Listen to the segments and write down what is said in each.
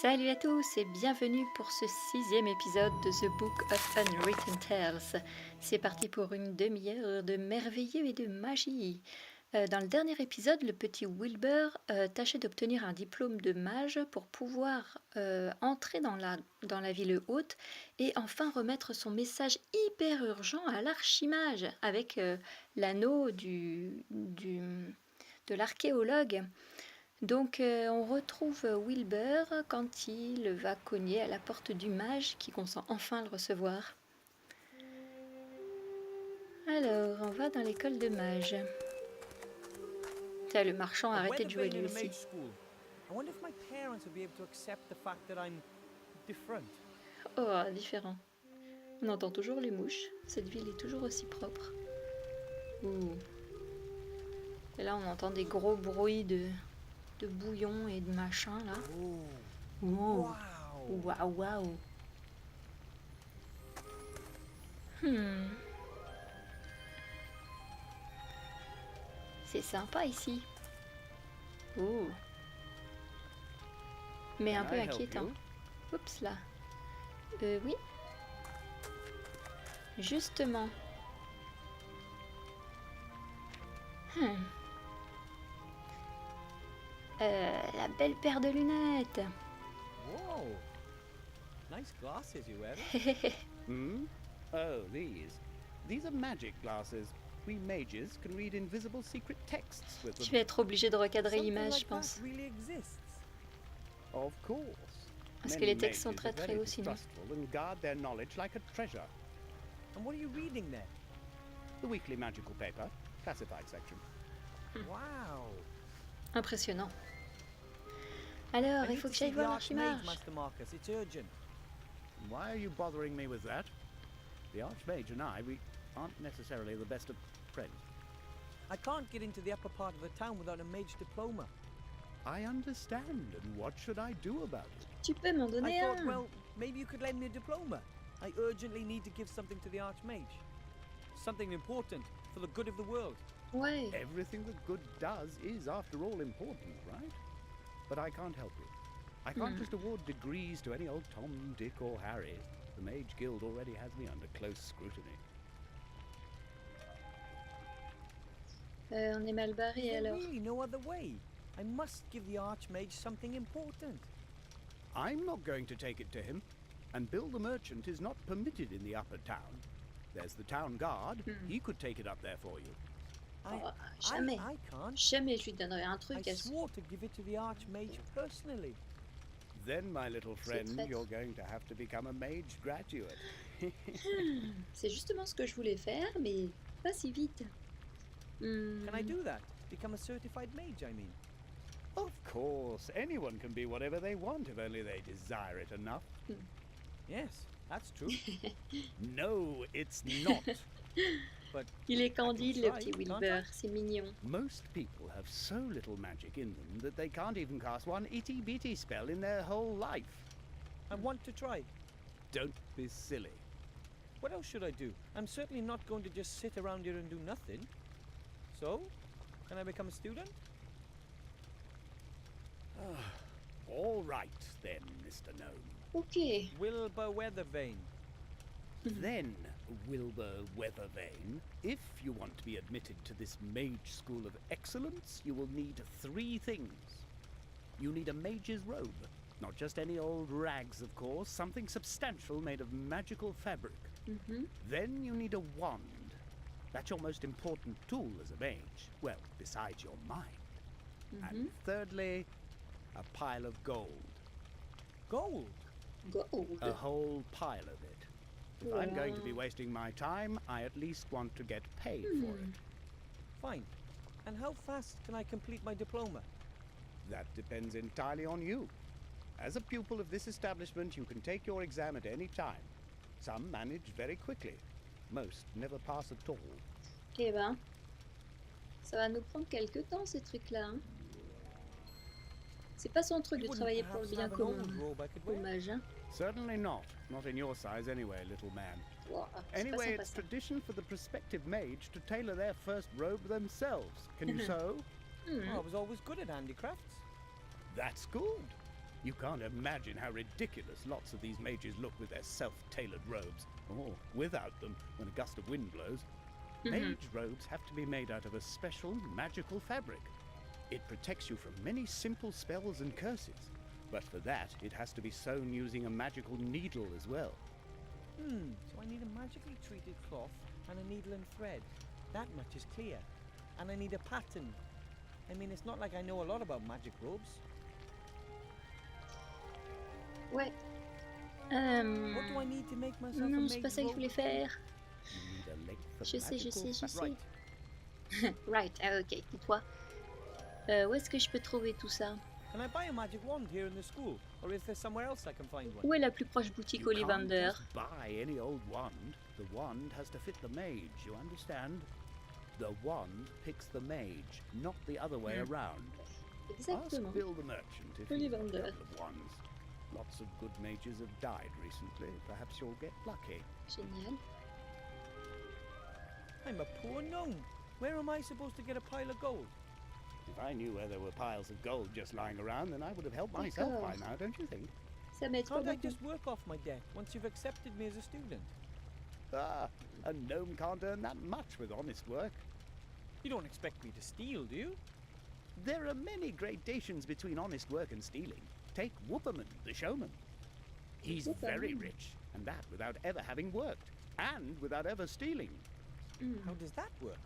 Salut à tous et bienvenue pour ce 6e épisode de The Book of Unwritten Tales. C'est parti pour une demi-heure de merveilleux et de magie. Dans le dernier épisode, le petit Wilbur tâchait d'obtenir un diplôme de mage pour pouvoir entrer dans la ville haute et enfin remettre son message hyper urgent à l'archimage avec l'anneau de l'archéologue. Donc on retrouve Wilbur quand il va cogner à la porte du mage qui consent enfin le recevoir. Alors, on va dans l'école de mage. Tiens, le marchand a arrêté de jouer lui aussi. Oh, différent. On entend toujours les mouches. Cette ville est toujours aussi propre. Ouh. Et là, on entend des gros bruits de bouillon et de machin, là. Wow. Waouh, waouh. C'est sympa ici. Oh. Mais un peu inquiétant. Oups là. Oui. Justement. La belle paire de lunettes. Whoa. Nice glasses you wear. Oh, these are magic glasses. We mages can read invisible secret texts with them. Je vais être obligée de recadrer l'image, je pense. Really exists. Of course. Parce que les textes sont très très hauts sinon. And guard their knowledge like a treasure. And what are you reading there? The weekly magical paper, classified section. Wow. Impressionnant. Alors, il faut que j'aille voir l'archimage. It's urgent. Why are you bothering me with that? The Archmage and we aren't necessarily the best of friends. I can't get into the upper part of the town without a mage diploma. I understand, and what should I do about it? Tu peux m'en donner I un. thought, well, maybe you could lend me a diploma. I urgently need to give something to the Archmage. Something important for the good of the world. Ouais. Everything that good does is, after all, important, right? But I can't help you. I can't just award degrees to any old Tom, Dick, or Harry. The Mage Guild already has me under close scrutiny. On est mal barré alors. There's really no other way. I must give the Archmage something important. I'm not going to take it to him. And Bill the Merchant is not permitted in the upper town. There's the town guard. He could take it up there for you. Jamais. I can't. Jamais je lui donnerai un truc. I swore to give it to the Archmage personally. Then, my little friend, you're going to have to become a mage graduate. C'est justement ce que je voulais faire, mais pas si vite. Can I do that? Become a certified mage, I mean. Of course, anyone can be whatever they want if only they desire it enough. Yes, that's true. No, it's not. But il est candide, le petit Wilbur, c'est mignon. Most people have so little magic in them that they can't even cast one itty-bitty spell in their whole life. I want to try. Don't be silly. What else should I do? I'm certainly not going to just sit around here and do nothing. So, can I become a student? All right, then, Mr. Gnome. Ok. Wilbur Weathervane. Then, Wilbur Weathervane, if you want to be admitted to this mage school of excellence, you will need 3 things. You need a mage's robe. Not just any old rags, of course, something substantial made of magical fabric. Then you need a wand. That's your most important tool as a mage. Well, besides your mind. And thirdly, a pile of gold. Gold? Gold. A whole pile of it. If I'm going to be wasting my time, I at least want to get paid for it. Fine. And how fast can I complete my diploma? That depends entirely on you. As a pupil of this establishment, you can take your exam at any time. Some manage very quickly. Most never pass at all. Eh ben, ça va nous prendre quelque temps ces trucs-là. Hein. C'est pas son truc de travailler pour le bien commun. Dommage, hein. Certainly not. Not in your size anyway, little man. Wow, Anyway, it's tradition for the prospective mage to tailor their first robe themselves. Can you sew? I was always good at handicrafts. That's good. You can't imagine how ridiculous lots of these mages look with their self-tailored robes, or without them when a gust of wind blows. Mage robes have to be made out of a special magical fabric. It protects you from many simple spells and curses, but for that it has to be sewn using a magical needle as well. So I need a magically treated cloth and a needle and thread. That much is clear. And I need a pattern. I mean, it's not like I know a lot about magic robes. Ouais. What do I need to make myself a Non, mage c'est pas ça que je robe? voulais faire. You need a length of Je sais, je magical sais, je fabric. sais. Right, ah, ok, tais-toi. Où est-ce que je peux trouver tout ça? Can I buy a magic wand here in the school? Or is there somewhere else I can find one? Où est la plus proche boutique You can't Ollivander? just buy any old wand. The wand has to fit the mage, you understand? The wand picks the mage, not the other way around. Ask Exactement. Bill the merchant if you want a Ollivander. couple of wands. Lots of good mages have died recently. Perhaps you'll get lucky. Génial. I'm a poor gnome. Where am I supposed to get a pile of gold? If I knew where there were piles of gold just lying around, then I would have helped myself by D'accord. now, don't you think? Ça m'aide pas Can't I beaucoup. just work off my debt once you've accepted me as a student? Ah, a gnome can't earn that much with honest work. You don't expect me to steal, do you? There are many gradations between honest work and stealing. Take Whooperman, the showman. He's very Whooperman. rich, and that without ever having worked, and without ever stealing. How does that work?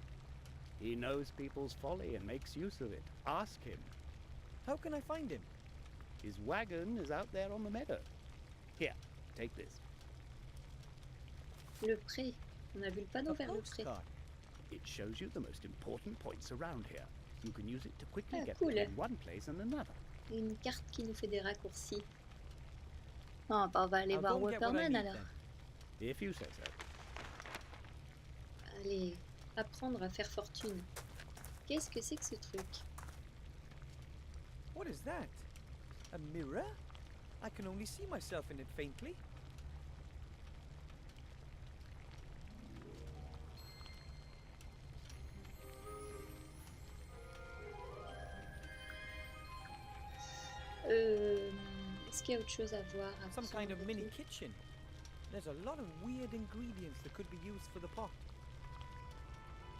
He knows people's folly and makes use of it. Ask him. How can I find him? His wagon is out there on the meadow. Here, take this. Le pré. On a vu le panneau A vers le pré. postcard. It shows you the most important points around here. You can use it to quickly Ah, get cool. between one place and another. Et une carte qui nous fait des raccourcis. Ah, bah on va aller I'll voir go and get what I Whopperman need alors. then. If you say so. Allez, apprendre à faire fortune. Qu'est-ce que c'est que ce truc? What is that? A mirror? I can only see myself in it faintly. Est-ce qu'il y a autre chose à voir? À Some kind of prendre mini et tout? kitchen. There's a lot of weird ingredients that could be used for the pot.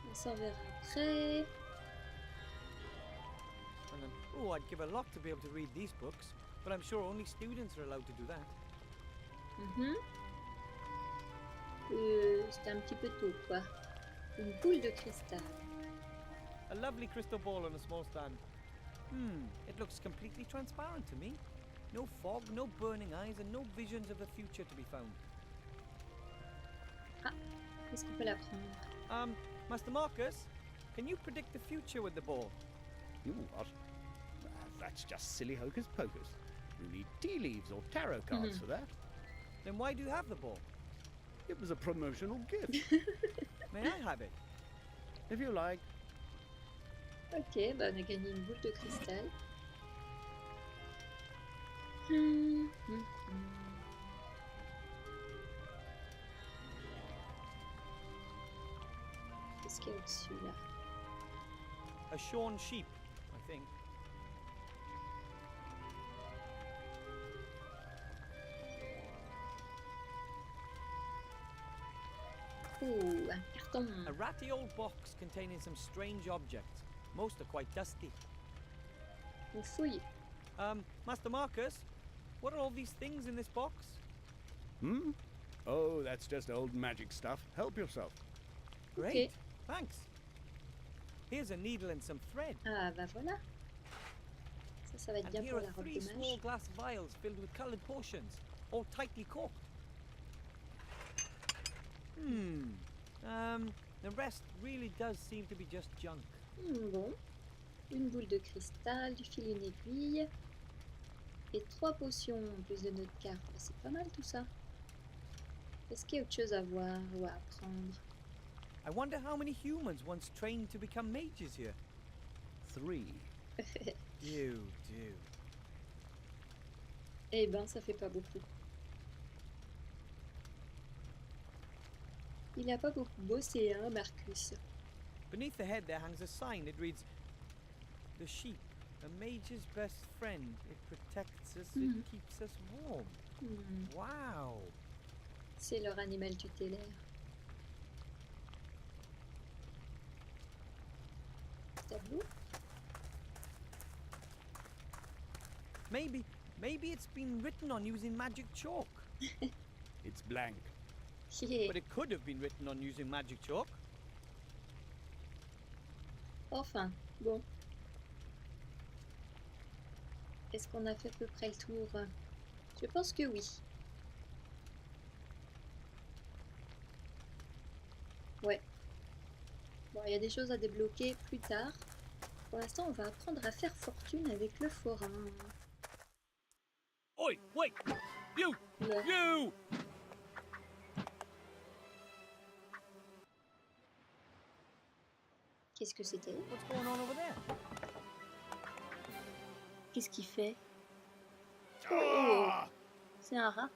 On s'en verra après. And then, oh, I'd give a lot to be able to read these books, but I'm sure only students are allowed to do that. Mhm. C'était un petit peu tôt, quoi. Une boule de cristal. A lovely crystal ball on a small stand. It looks completely transparent to me. No fog, no burning eyes, and no visions of the future to be found. Est-ce qu'on peut la prendre? Master Marcus, can you predict the future with the ball? You what? That's just silly hocus pocus. You need tea leaves or tarot cards for that. Then why do you have the ball? It was a promotional gift. May I have it? If you like. Ok, bah on a gagné une boule de cristal. Qu'est-ce qu'il y a au-dessus là? A shorn sheep, I think. Oh, un carton. A ratty old box containing some strange objects. Most are quite dusty. On fouille. Master Marcus, what are all these things in this box? Hmm? Oh, that's just old magic stuff. Help yourself. Great, Ok. thanks. Here's a needle and some thread. Ah bah voilà. Ça va être And bien here pour are la robe 3 de small mage. glass vials filled with coloured potions, all tightly corked. The rest really does seem to be just junk. Bon. Une boule de cristal, du fil et une aiguille. Et 3 potions en plus de notre carte. Bah, c'est pas mal tout ça. Est-ce qu'il y a autre chose à voir ou à apprendre? I wonder how many humans once trained to become mages here. 3. Do. Eh ben, ça fait pas beaucoup. Il a pas beaucoup bossé, hein, Marcus. Beneath the head there hangs a sign. It reads, "The sheep, A mage's best friend. It protects us, Mhm. it keeps us warm. Wow. C'est leur animal tutélaire. Tableau. Maybe it's been written on using magic chalk. It's blank. Yeah. But it could have been written on using magic chalk. Enfin, bon. Est-ce qu'on a fait à peu près le tour? Je pense que oui. Ouais. Bon, il y a des choses à débloquer plus tard. Pour l'instant, on va apprendre à faire fortune avec le forain. Oi, wait! You! Là. You! Qu'est-ce que c'était? What's going on over there? Qu'est-ce qu'il fait? Ah! C'est un rat.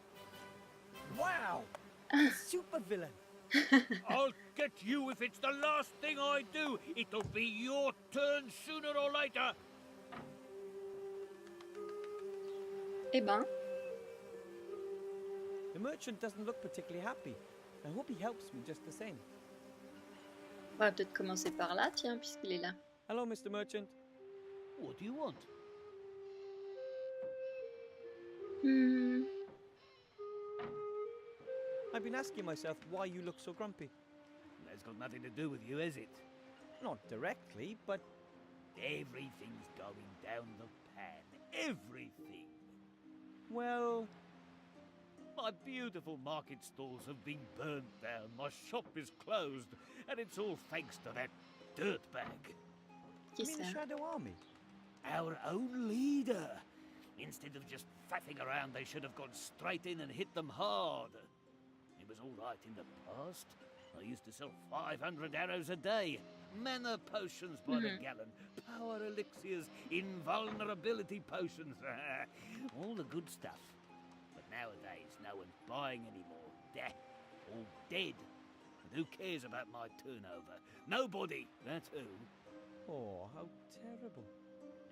Wow! A super villain. I'll get you if it's the last thing I do. It'll be your turn sooner or later. Eh ben, The merchant doesn't look particularly happy. I hope he helps me just the same. on va peut-être commencer par là, tiens, puisqu'il est là. Hello, Mr. Merchant. What do you want? Hmm. I've been asking myself why you look so grumpy. That's got nothing to do with you, has it? Not directly, but Everything's going down the pan. Everything. well, My beautiful market stalls have been burned down. My shop is closed. And it's all thanks to that dirtbag. Qui you mean the ça? Shadow Army? Our own leader. Instead of just faffing around, they should have gone straight in and hit them hard. It was all right in the past. I used to sell 500 arrows a day. Mana potions by the gallon. Power elixirs. Invulnerability potions. All the good stuff. But nowadays, no one's buying anymore. They're all dead. And who cares about my turnover? Nobody, that's who. Oh, how terrible.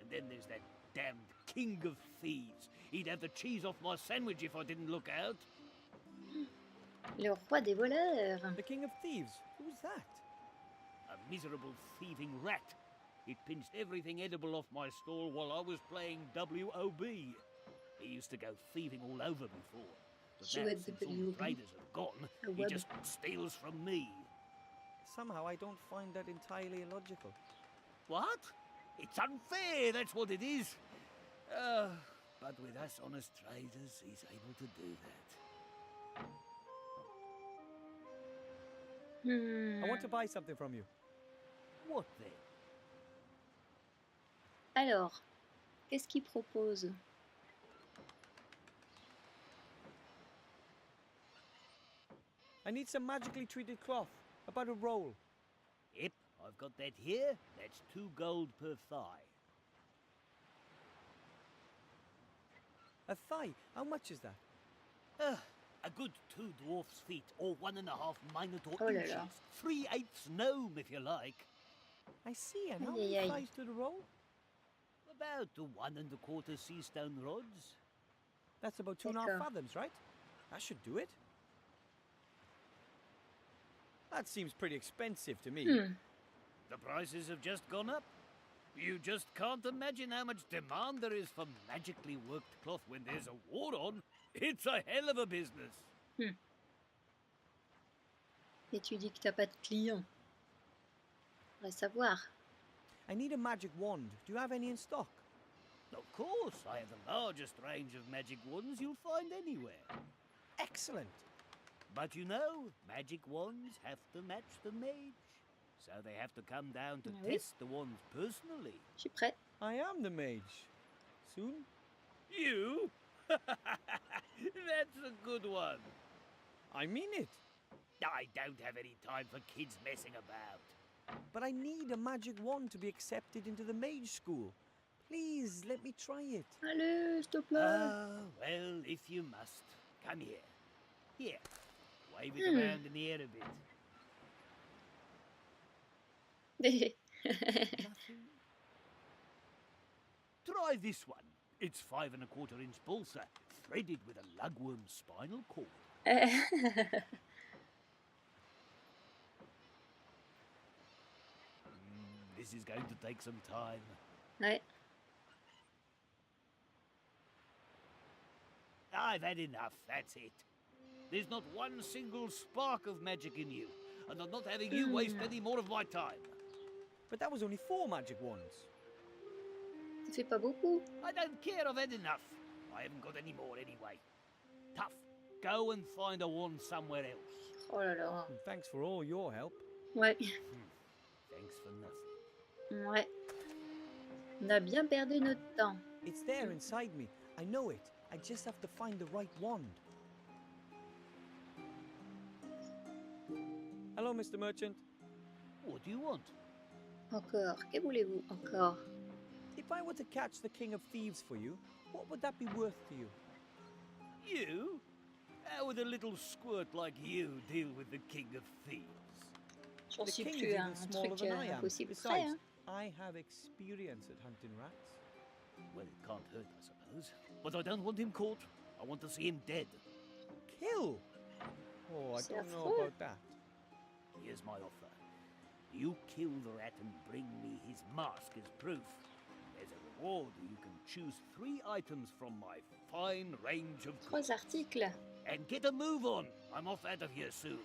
And then there's that damned king of thieves. He'd have the cheese off my sandwich if I didn't look out. Le roi des voleurs. The King of Thieves? Who's that? A miserable thieving rat. It pinched everything edible off my stall while I was playing WOB. He used to go thieving all over before. But now, Jouet since all WOB. the traders have gone, A he web. just steals from me. Somehow I don't find that entirely illogical. What? It's unfair, that's what it is. But with us honest traders, he's able to do that. Hmm. I want to buy something from you. What then? Alors, qu'est-ce qu'il propose? I need some magically treated cloth. About a roll. Yep, I've got that here. That's 2 gold per thigh. A thigh? How much is that? A good 2 dwarf's feet, or 1.5 minotaur Oh là inches. là. 3/8 gnome, if you like. I see, and how Aïe, many aïe, aïe. thighs to the roll? About 1 1/4 sea stone rods. That's about 2.5 D'accord. fathoms, right? That should do it. That seems pretty expensive to me. The prices have just gone up. You just can't imagine how much demand there is for magically worked cloth when there's a war on. It's a hell of a business. Et tu dis que t'as pas de clients. On va savoir. I need a magic wand. Do you have any in stock? Of course, I have the largest range of magic wands you'll find anywhere. Excellent. But you know, magic wands have to match the mage. So they have to come down to Ah oui? test the wands personally. Je suis prête. I am the mage. Soon? You? That's a good one. I mean it. I don't have any time for kids messing about. But I need a magic wand to be accepted into the mage school. Please, let me try it. Allez, s'il te plaît. Well, if you must. Come here. Here. Wave it around in the air a bit. Nothing. Try this one. It's 5¼ inch balsa, threaded with a lugworm's spinal cord. This is going to take some time. Ouais. I've had enough, that's it. There's not one single spark of magic in you, and I'm not having you waste any more of my time. But that was only 4 magic wands. Ça fait pas beaucoup. I don't care, I've had enough. I haven't got any more anyway. Tough. Go and find a wand somewhere else. Oh là là. And thanks for all your help. Ouais. Thanks for nothing. Ouais. On a bien perdu notre temps. It's there inside me. I know it. I just have to find the right wand. Hello, Mr. Merchant. What do you want? Encore. Que voulez-vous encore? If I were to catch the King of Thieves for you, what would that be worth to you? You? How would a little squirt like you deal with the King of Thieves? J'en The suis king is plus à even un smaller truc than I am. impossible près. Besides, Hein. I have experience at hunting rats. Well, it can't hurt, I suppose. But I don't want him caught. I want to see him dead. Kill? Oh, I C'est don't know affreux. about that. Here's my offer. You kill the rat and bring me his mask as proof. As a reward, you can choose 3 items from my fine range of 3 articles. And get a move on. I'm off out of here soon.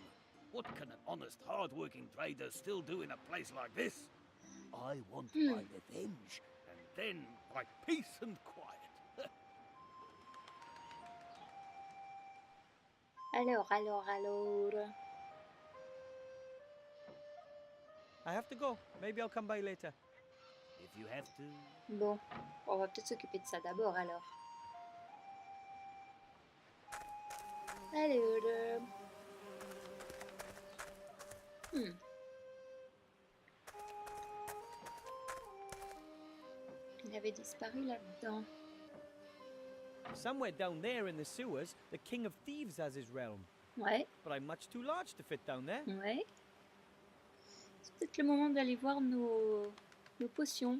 What can an honest, hard-working trader still do in a place like this? I want my revenge, and then my peace and quiet. Alors. I have to go. Maybe I'll come by later. If you have to. Bon, on va peut-être s'occuper de ça d'abord alors. Alors. Il avait disparu là-dedans. Somewhere down there in the sewers, the King of Thieves has his realm. Ouais, But I'm much too large to fit down there. ouais. C'est peut-être le moment d'aller voir nos potions.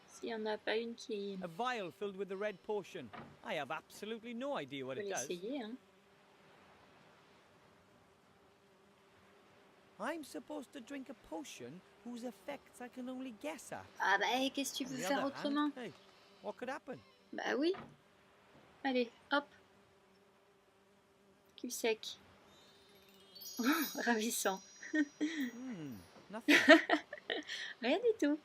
S'il n'y en a pas une qui... A vial filled with the red potion. I have absolutely no idea On what peut it does. l'essayer, hein. I'm supposed to drink a potion whose effects I can only guess at. Ah bah, qu'est-ce que tu On veux the faire other autrement? hand, hey, what could happen? Bah oui. Allez, hop. Cul sec. Oh, ravissant. Nothing. Rien du tout.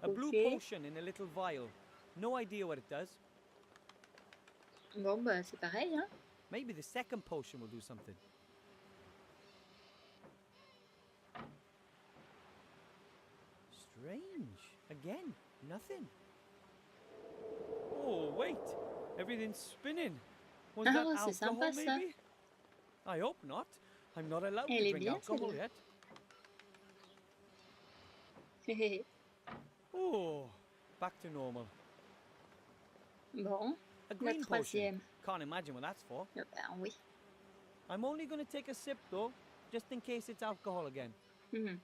A blue Okay. potion in a little vial. No idea what it does. Bon, bah c'est pareil, hein. Maybe the second potion will do something. Strange. Again, nothing. Oh, wait. Everything's spinning. Was Ah, that c'est alcohol, sympa, ça. maybe? I hope not. I'm not allowed Elle to est drink bien, alcohol celle-là. yet. Oh, back to normal. Bon, A la green potion. troisième. Can't imagine what that's for. Ben oui. I'm only going to take a sip, though, just in case it's alcohol again. Mhm.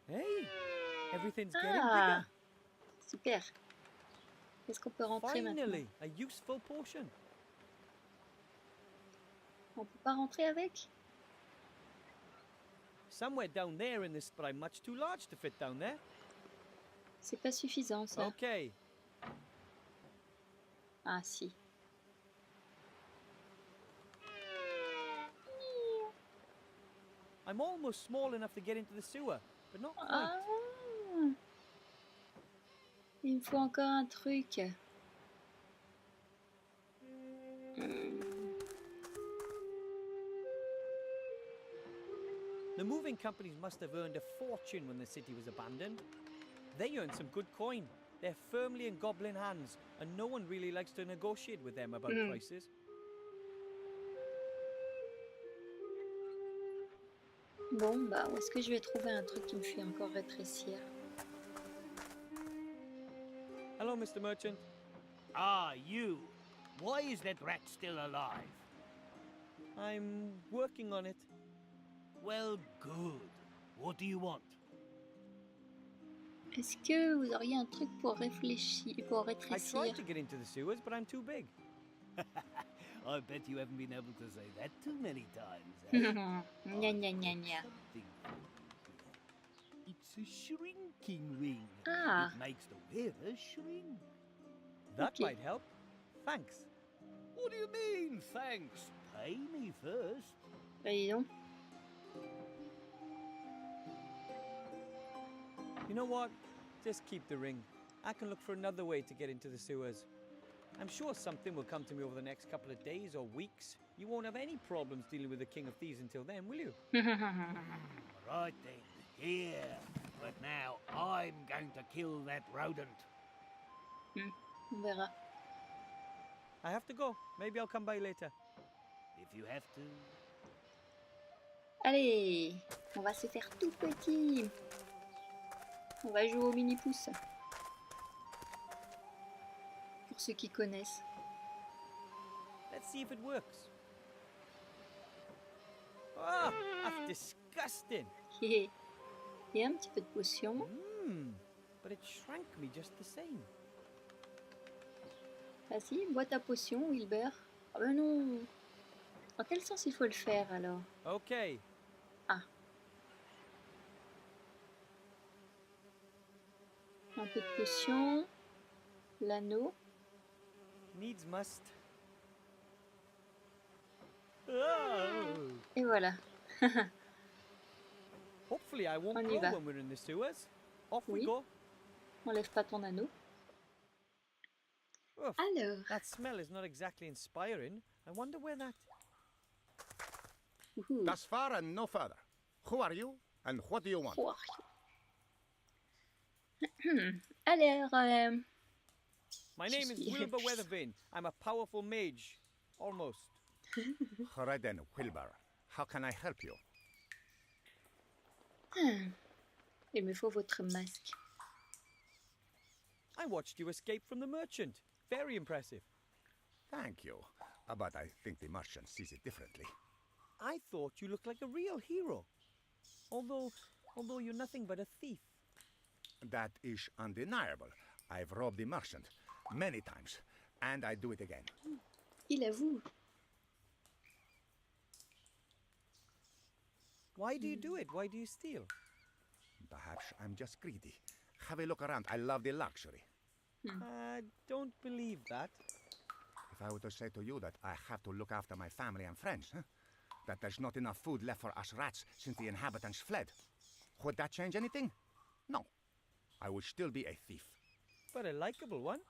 Hey, everything's getting Ah, bigger. super. Est-ce qu'on peut rentrer maintenant? Finally, a useful potion. On peut pas rentrer avec? Somewhere down there in this, but I'm much too large to fit down there. C'est pas suffisant, ça. Okay, Ah, si. I'm almost small enough to get into the sewer, but not quite. Ah. Il me faut encore un truc. The moving companies must have earned a fortune when the city was abandoned. They earned some good coin. They're firmly in goblin hands, and no one really likes to negotiate with them about prices. Bon, bah, où est-ce que je vais trouver un truc qui me fait encore rétrécir? Hello, Mr. Merchant. Ah, you. Why is that rat still alive? I'm working on it. Well, good. What do you want? Est-ce que vous auriez un truc pour réfléchir, pour I rétrécir? tried to get into the sewers, but I'm too big. I bet you haven't been able to say that too many times, Gna gna gna gna. Something for you. It's a shrinking ring. Ah. It makes the wearer shrink. That Okay. might help. Thanks. What do you mean, thanks? Pay me first. Bah, dis donc. You know what? Just keep the ring. I can look for another way to get into the sewers. I'm sure something will come to me over the next couple of days or weeks. You won't have any problems dealing with the King of Thieves until then, will you? Right then, here. But now I'm going to kill that rodent. On verra. I have to go. Maybe I'll come by later. If you have to. Allez, on va se faire tout petit. On va jouer au mini-pouce. Pour ceux qui connaissent. Let's see if it works. Ah, that's disgusting. Et un petit peu de potion. But it shrank me just the same. Vas-y, bois ta potion, Wilbur. Ah ben non. Dans quel sens il faut le faire alors? Okay. Un peu de potion. L'anneau. Needs must. Oh. Et voilà. Hopefully I won't On y grow va. when we're in the sewers. Off we Oui. go. Enlève pas ton anneau. Oof, Alors. that smell is not exactly inspiring. I wonder where that... Ouhou. Thus far and no further. Who are you and what do you want? Oh. Alors, My name is suis Wilbur riche. Weathervane. I'm a powerful mage. Almost. All right then, Wilbur. How can I help you? il me faut votre masque. I watched you escape from the merchant. Very impressive. Thank you. But I think the merchant sees it differently. I thought you looked like a real hero. Although you're nothing but a thief. That is undeniable. I've robbed the merchant many times, and I do it again. Il avoue. Why do you do it? Why do you steal? Perhaps I'm just greedy. Have a look around. I love the luxury. I don't believe that. If I were to say to you that I have to look after my family and friends, that there's not enough food left for us rats since the inhabitants fled, would that change anything? No. I would still be a thief. But a likable one.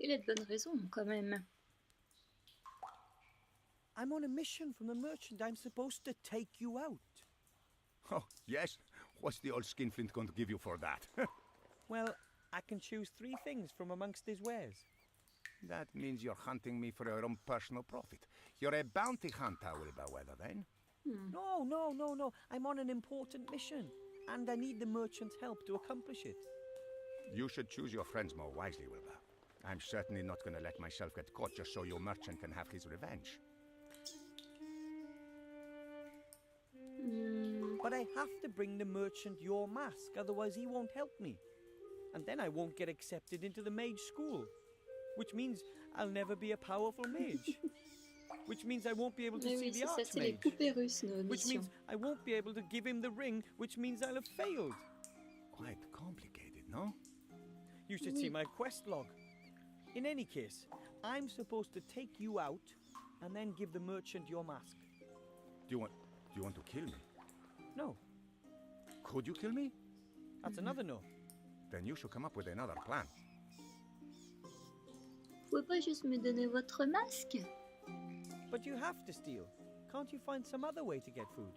Il a de bonnes raisons quand même. I'm on a mission from the merchant. I'm supposed to take you out. Oh, yes? What's the old skinflint going to give you for that? Well, I can choose 3 things from amongst his wares. That means you're hunting me for your own personal profit. You're a bounty hunter, Wilbur Weathervane. No. I'm on an important mission. And I need the merchant's help to accomplish it. You should choose your friends more wisely, Wilbur. I'm certainly not going to let myself get caught just so your merchant can have his revenge. But I have to bring the merchant your mask, otherwise he won't help me. And then I won't get accepted into the mage school. Which means I'll never be a powerful mage. Which means I won't be able to Mais see oui, the c'est ça, c'est les archmage. poupées russes, nos Which missions. means I won't be able to give him the ring, which means I'll have failed. Quite complicated, no? You should see my quest log. In any case, I'm supposed to take you out and then give the merchant your mask. Do you want to kill me? No, Could you kill me? that's another no. Then you should come up with another plan. Vous pouvez pas juste me donner votre masque? But you have to steal. Can't you find some other way to get food?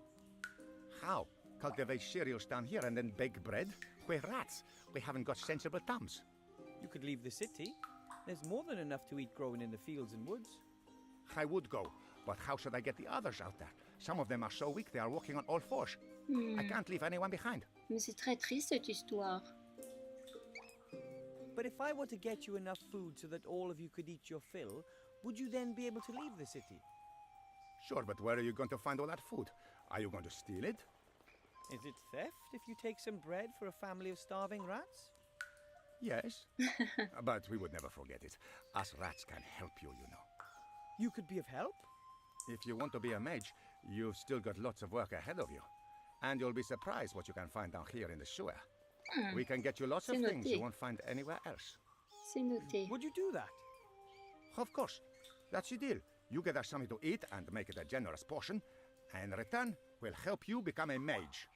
How? Cultivate cereals down here and then bake bread? We're rats. We haven't got sensible thumbs. You could leave the city. There's more than enough to eat growing in the fields and woods. I would go, but how should I get the others out there? Some of them are so weak they are walking on all fours. I can't leave anyone behind. Mais c'est très triste cette histoire. But if I were to get you enough food so that all of you could eat your fill, would you then be able to leave the city? Sure, but where are you going to find all that food? Are you going to steal it? Is it theft if you take some bread for a family of starving rats? Yes. But we would never forget it. Us rats can help you, you know. You could be of help? If you want to be a mage, you've still got lots of work ahead of you. And you'll be surprised what you can find down here in the sewer. We can get you lots of C'est things noté. you won't find anywhere else. C'est noté. Would you do that? Of course. That's the deal. You get us something to eat and make it a generous portion. And in return, we'll help you become a mage.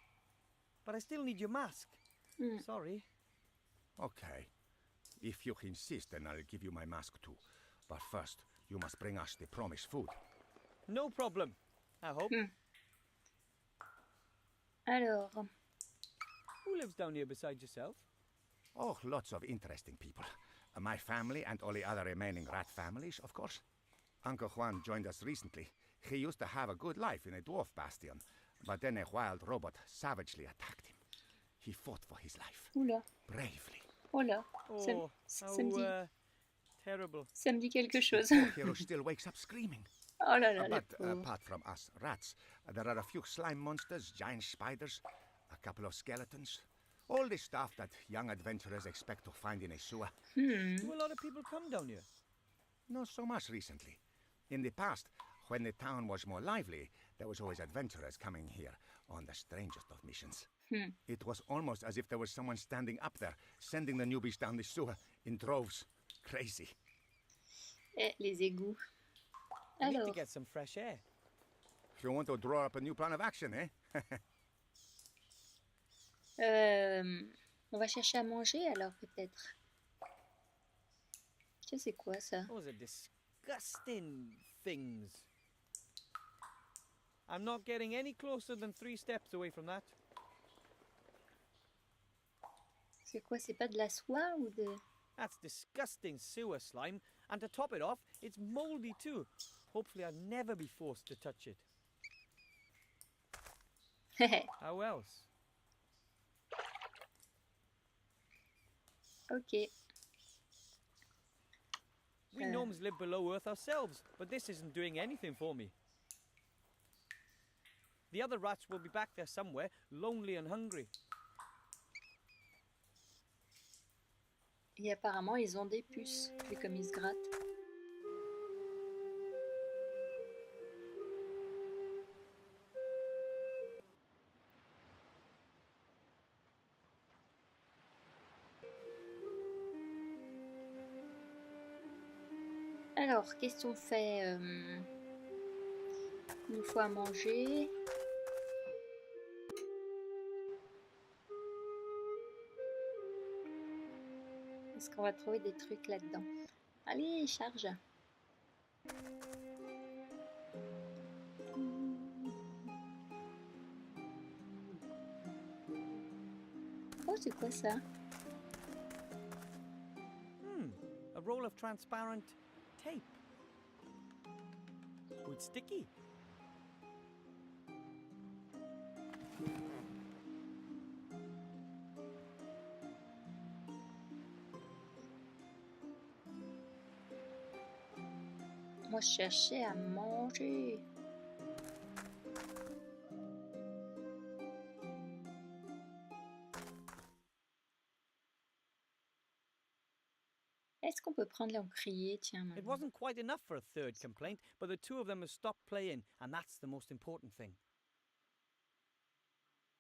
But I still need your mask. Sorry. Okay. If you insist, then I'll give you my mask too. But first, you must bring us the promised food. No problem. I hope. Alors, Who lives down here beside yourself? Oh, lots of interesting people. My family and all the other remaining rat families, of course. Uncle Juan joined us recently. He used to have a good life in a dwarf bastion, but then a wild robot savagely attacked him. He fought for his life, oula, bravely. oh là, ça, Oh, ça me dit, terrible. ça me dit quelque chose. The hero still wakes up screaming. Oh là là, le But pauvre. apart from us rats, there are a few slime monsters, giant spiders, a couple of skeletons. All the stuff that young adventurers expect to find in a sewer. Do a lot of people come down here? Not so much recently. In the past, when the town was more lively, there was always adventurers coming here on the strangest of missions. It was almost as if there was someone standing up there, sending the newbies down the sewer in droves. Crazy. Les égouts. I need to Alors, get some fresh air. If you want to draw up a new plan of action, eh? on va chercher à manger alors peut-être. Tiens, c'est quoi ça? Those are disgusting things. I'm not getting any closer than 3 steps away from that. C'est quoi? C'est pas de la soie ou de... That's disgusting sewer slime, and to top it off, it's moldy too. Hopefully I'll never be forced to touch it. How else? Ok. We gnomes live below Earth ourselves, but this isn't doing anything for me. The other rats will be back there somewhere, lonely and hungry. Et apparemment, ils ont des puces, vu comme ils se grattent. Alors, qu'est-ce qu'on fait? Il nous faut à manger. Est-ce qu'on va trouver des trucs là-dedans? Allez, charge! Oh, c'est quoi ça? A roll of transparent tape. Oh, it's sticky. Moi, je cherchais à manger. Est-ce qu'on peut prendre l'encrier? Tiens, It maintenant. wasn't quite enough for a third complaint, but the two of them have stopped playing, and that's the most important thing.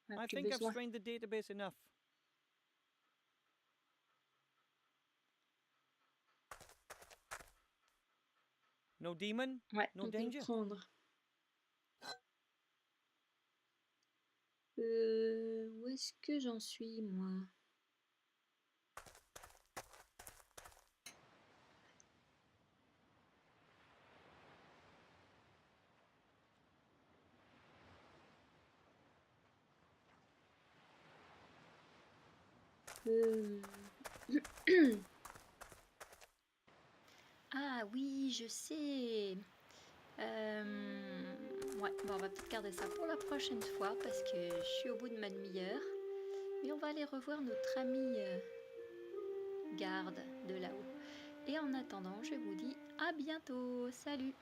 On a I plus think I've besoin. strained the database enough. No demon? Ouais, No on peut le danger. prendre. Où est-ce que j'en suis, moi? Ah oui, je sais. Ouais, bon, on va peut-être garder ça pour la prochaine fois parce que je suis au bout de ma demi-heure. Mais on va aller revoir notre ami garde de là-haut. Et en attendant, je vous dis À bientôt, salut!